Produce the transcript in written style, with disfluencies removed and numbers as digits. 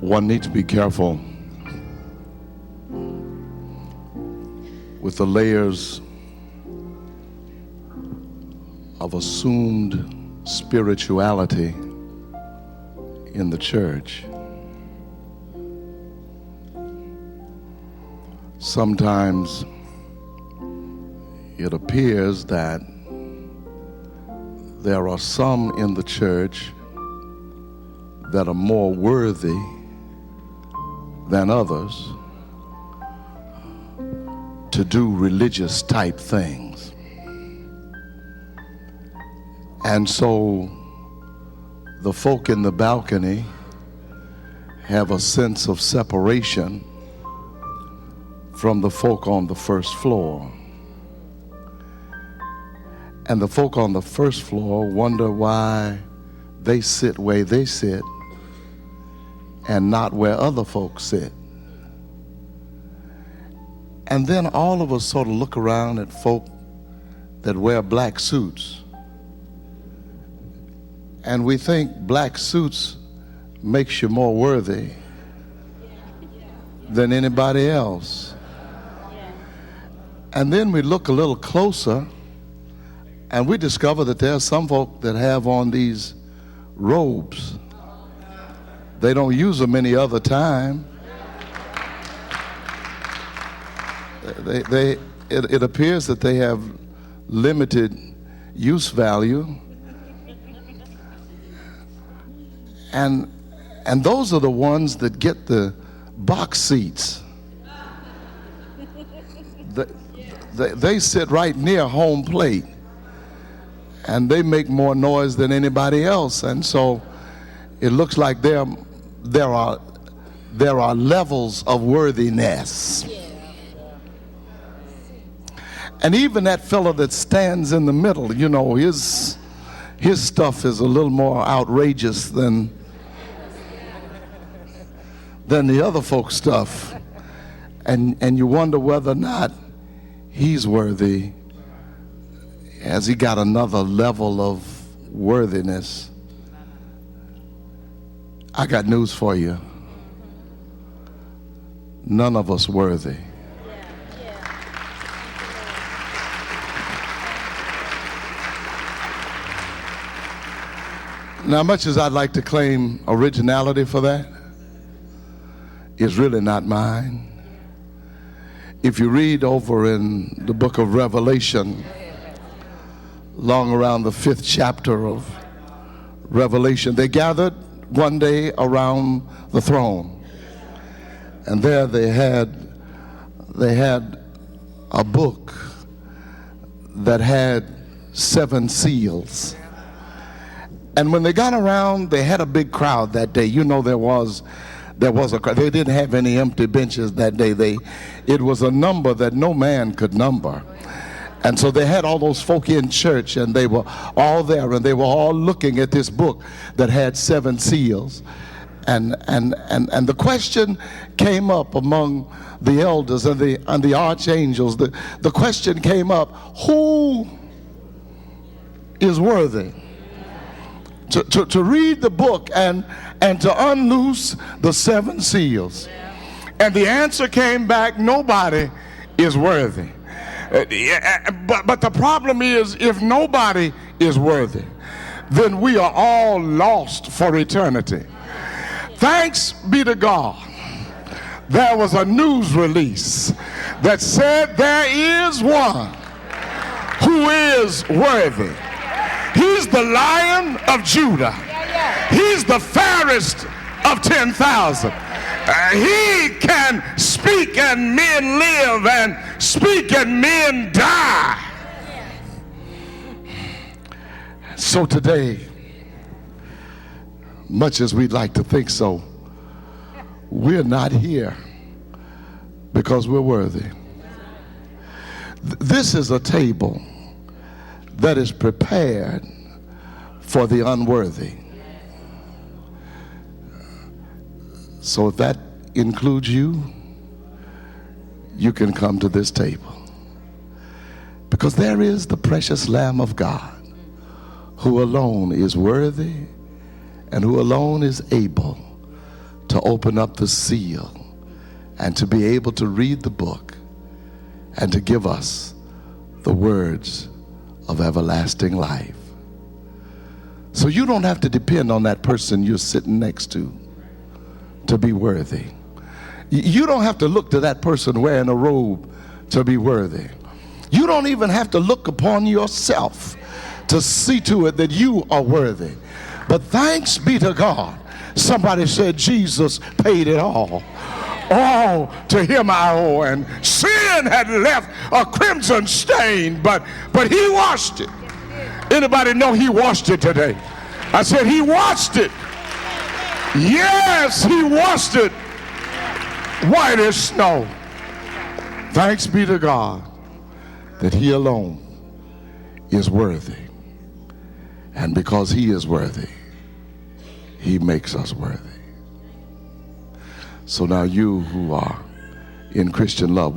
One needs to be careful with the layers of assumed spirituality in the church. Sometimes it appears that there are some in the church that are more worthy than others to do religious type things. And so the folk in the balcony have a sense of separation from the folk on the first floor. And the folk on the first floor wonder why they sit where they sit and not where other folks sit. And then all of us sort of look around at folk that wear black suits, and we think black suits makes you more worthy than anybody else. And then we look a little closer and we discover that there are some folk that have on these robes. They don't use them any other time. It appears that they have limited use value. And those are the ones that get the box seats. They sit right near home plate, and they make more noise than anybody else. And so it looks like there are levels of worthiness. And even that fellow that stands in the middle, you know, his stuff is a little more outrageous than the other folks' stuff. And you wonder whether or not he's worthy. Has he got another level of worthiness? I got news for you. None of us worthy. Now, much as I'd like to claim originality for that, it's really not mine. If you read over in the book of Revelation, long around the 5th chapter of Revelation, they gathered one day around the throne, and there they had a book that had 7 seals. And when they got around, they had a big crowd that day. You know, there was a crowd. They didn't have any empty benches that day. It was a number that no man could number. And so they had all those folk in church, and they were all there, and they were all looking at this book that had 7 seals. And the question came up among the elders and the archangels. The question came up, who is worthy to read the book and to unloose the 7 seals? And the answer came back, nobody is worthy. But the problem is, if nobody is worthy, then we are all lost for eternity. Thanks be to God, there was a news release that said there is one who is worthy. He's the Lion of Judah. He's the fairest of 10,000. He can speak and men live, and speak and men die. So today, much as we'd like to think so, we're not here because we're worthy. This is a table that is prepared for the unworthy. So if that includes you, you can come to this table. Because there is the precious Lamb of God, who alone is worthy and who alone is able to to open up the seal and to be able to read the book and to give us the words of everlasting life. So you don't have to depend on that person you're sitting next to be worthy. You don't have to look to that person wearing a robe to be worthy. You don't even have to look upon yourself to see to it that you are worthy. But thanks be to God, somebody said Jesus paid it all. All to him I owe, and sin had left a crimson stain, but he washed it. Anybody know he washed it today? I said he washed it. Yes, he washed it white as snow. Thanks be to God that he alone is worthy. And because he is worthy, he makes us worthy. So now you who are in Christian love,